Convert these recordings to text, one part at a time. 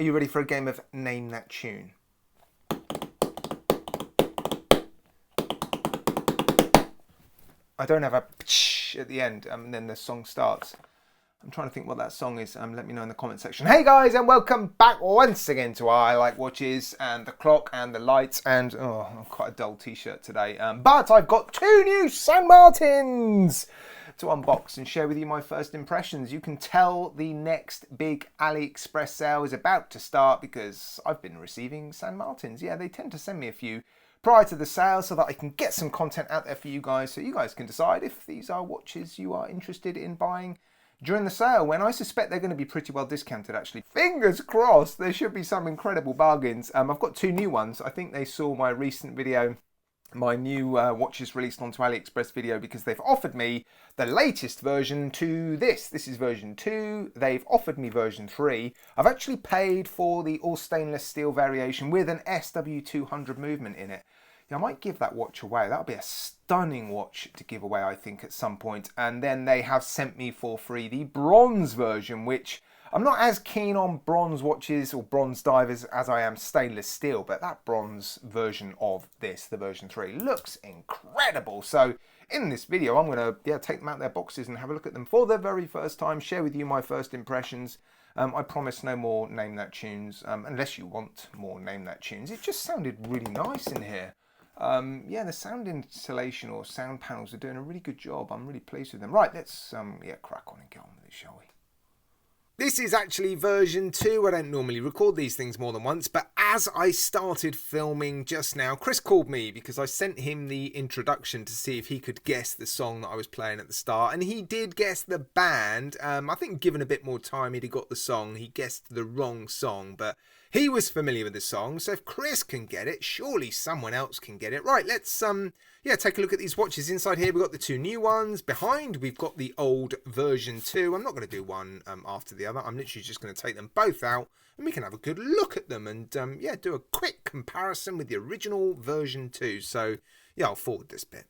Are you ready for a game of Name That Tune? I don't have a at the end, and then the song starts. I'm trying to think what that song is. Let me know in the comment section. Hey guys, and welcome back once again to I Like Watches and the clock and the lights and I'm quite a dull t-shirt today. But I've got 2 new St. Martins to unbox and share with you my first impressions. You can tell the next big AliExpress sale is about to start because I've been receiving St. Martins. Yeah, they tend to send me a few prior to the sale so that I can get some content out there for you guys, so you guys can decide if these are watches you are interested in buying during the sale, when I suspect they're going to be pretty well discounted actually. Fingers crossed, there should be some incredible bargains. I've got 2 new ones. I think they saw my recent video, my new watches released onto AliExpress video, because they've offered me the latest version to this. This is version 2. They've offered me version 3. I've actually paid for the all stainless steel variation with an SW200 movement in it. I might give that watch away. That'll be a stunning watch to give away, I think, at some point. And then they have sent me for free the bronze version, which I'm not as keen on bronze watches or bronze divers as I am stainless steel, but that bronze version of this, the version 3, looks incredible. So in this video, I'm going to take them out of their boxes and have a look at them for the very first time, share with you my first impressions. I promise no more Name That tunes, unless you want more Name That tunes. It just sounded really nice in here. The sound installation or sound panels are doing a really good job. I'm really pleased with them. Right, let's crack on and get on with it, shall we? This is actually version 2. I don't normally record these things more than once, but as I started filming just now, Chris called me because I sent him the introduction to see if he could guess the song that I was playing at the start, and he did guess the band. I think given a bit more time he'd have got the song. He guessed the wrong song, but he was familiar with the song, so if Chris can get it, surely someone else can get it. Right, let's take a look at these watches. Inside here we've got the 2 new ones. Behind we've got the old version 2. I'm not going to do one after the other. I'm literally just going to take them both out and we can have a good look at them and do a quick comparison with the original version 2. So yeah, I'll forward this bit.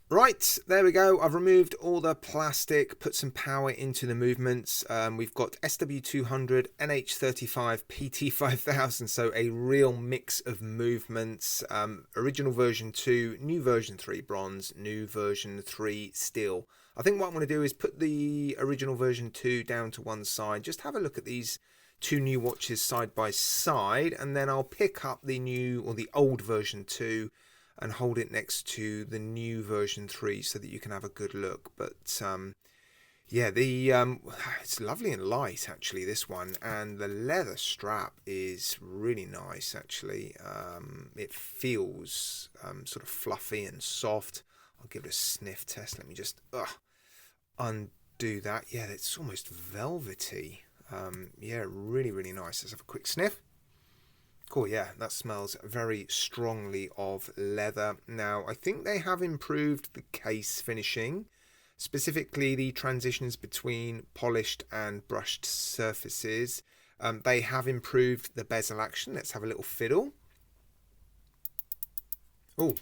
Right, there we go. I've removed all the plastic, put some power into the movements. We've got SW200, NH35, PT5000, so a real mix of movements. Original version 2, new version 3 bronze, new version 3 steel. I think what I'm going to do is put the original version 2 down to one side, just have a look at these 2 new watches side by side, and then I'll pick up the new or the old version 2 and hold it next to the new version 3 so that you can have a good look. But it's lovely and light actually, this one, and the leather strap is really nice actually. It feels sort of fluffy and soft. I'll give it a sniff test. Let me just undo that. Yeah, it's almost velvety. Really nice. Let's have a quick sniff. Cool, yeah, that smells very strongly of leather. Now, I think they have improved the case finishing, specifically the transitions between polished and brushed surfaces. They have improved the bezel action. Let's have a little fiddle. Oh,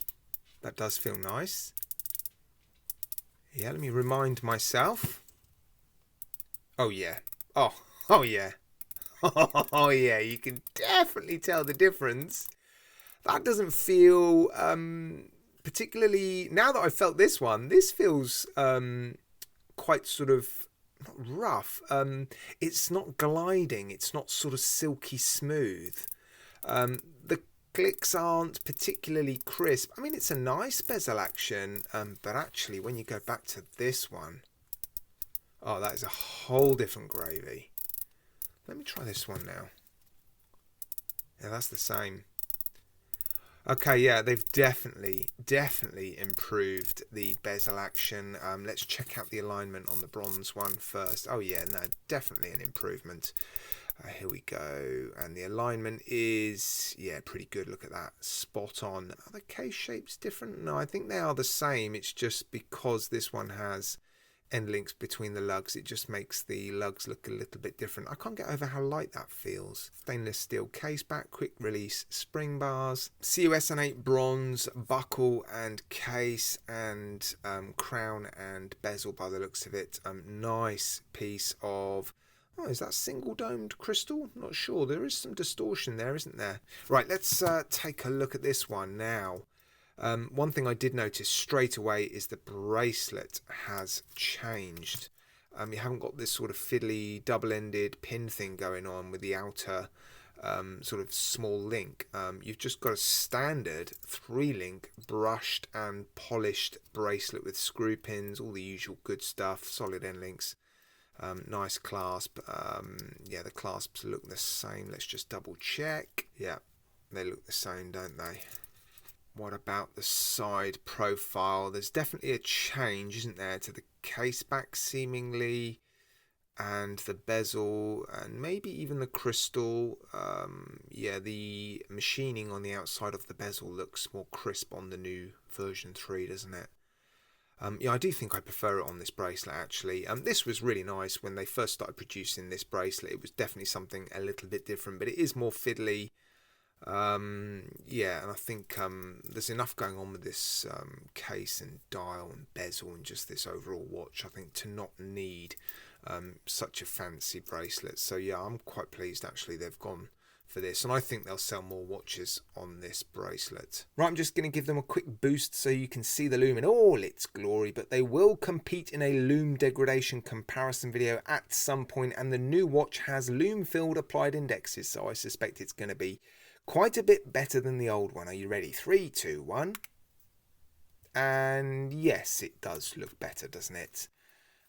that does feel nice. Yeah, let me remind myself. Oh, yeah. Oh, yeah. Oh yeah, you can definitely tell the difference. That doesn't feel particularly, now that I've felt this one, this feels quite sort of not rough. It's not gliding, it's not sort of silky smooth. The clicks aren't particularly crisp. I mean, it's a nice bezel action, but actually when you go back to this one, oh, that is a whole different gravy. Let me try this one now. Yeah, that's the same. Okay, yeah, they've definitely improved the bezel action. Let's check out the alignment on the bronze one first. Oh yeah, no, definitely an improvement. Here we go. And the alignment is, yeah, pretty good. Look at that. Spot on. Are the case shapes different? No, I think they are the same. It's just because this one has end links between the lugs. It just makes the lugs look a little bit different. I can't get over how light that feels. Stainless steel case back, quick release spring bars, CUSN8 bronze buckle and case, and crown and bezel by the looks of it. Nice piece of, oh, is that single domed crystal? Not sure. There is some distortion there, isn't there? Right, let's take a look at this one now. One thing I did notice straight away is the bracelet has changed. You haven't got this sort of fiddly double-ended pin thing going on with the outer sort of small link. You've just got a standard 3-link brushed and polished bracelet with screw pins, all the usual good stuff, solid end links. Nice clasp. Yeah, the clasps look the same. Let's just double check. Yeah, they look the same, don't they? What about the side profile? There's definitely a change, isn't there, to the case back seemingly, and the bezel, and maybe even the crystal. Yeah, the machining on the outside of the bezel looks more crisp on the new version 3, doesn't it? Yeah, I do think I prefer it on this bracelet, actually. This was really nice when they first started producing this bracelet. It was definitely something a little bit different, but it is more fiddly. Yeah, and I think there's enough going on with this case and dial and bezel and just this overall watch, I think, to not need such a fancy bracelet. So yeah, I'm quite pleased actually they've gone for this, and I think they'll sell more watches on this bracelet. Right, I'm just going to give them a quick boost so you can see the lume in all its glory, but they will compete in a lume degradation comparison video at some point, and the new watch has lume filled applied indexes, so I suspect it's going to be quite a bit better than the old one. Are you ready? 3, 2, 1. And yes, it does look better, doesn't it?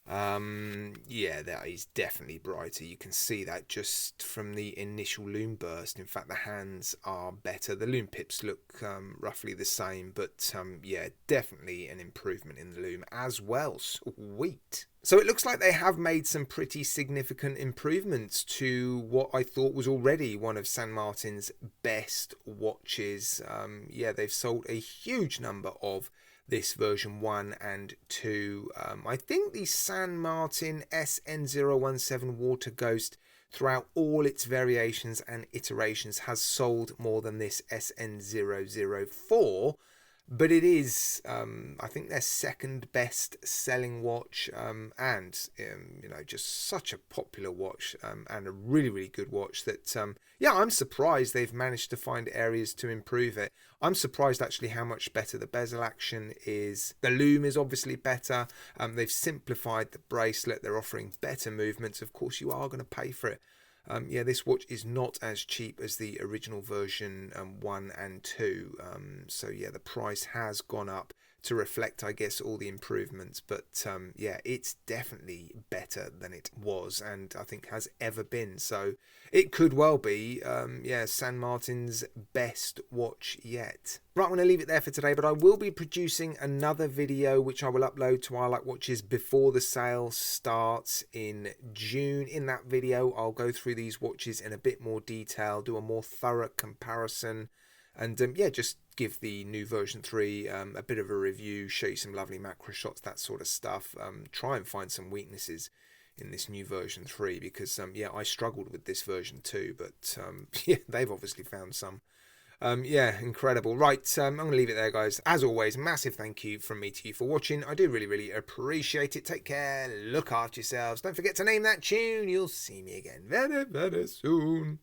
Yeah, that is definitely brighter. You can see that just from the initial lume burst. In fact, the hands are better. The lume pips look roughly the same, but yeah, definitely an improvement in the lume as well. Sweet. So it looks like they have made some pretty significant improvements to what I thought was already one of San Martin's best watches. Yeah, they've sold a huge number of this version 1 and 2. I think the San Martin SN017 Water Ghost, throughout all its variations and iterations, has sold more than this SN004. But it is, I think, their second best selling watch, and you know, just such a popular watch, and a really, really good watch that, yeah, I'm surprised they've managed to find areas to improve it. I'm surprised actually how much better the bezel action is. The lume is obviously better. They've simplified the bracelet. They're offering better movements. Of course, you are going to pay for it. Yeah, this watch is not as cheap as the original version 1 and 2. So yeah, the price has gone up to reflect, I guess, all the improvements. But yeah, it's definitely better than it was, and I think has ever been. So it could well be, yeah, San Martin's best watch yet. Right, I'm going to leave it there for today, but I will be producing another video which I will upload to I Like Watches before the sale starts in June. In that video, I'll go through these watches in a bit more detail, do a more thorough comparison, and yeah, just give the new version 3 a bit of a review, show you some lovely macro shots, that sort of stuff. Try and find some weaknesses in this new version 3 because yeah, I struggled with this version 2, but yeah, they've obviously found some. Yeah, incredible. Right, I'm going to leave it there, guys. As always, massive thank you from me to you for watching. I do really, really appreciate it. Take care. Look after yourselves. Don't forget to name that tune. You'll see me again very, very soon.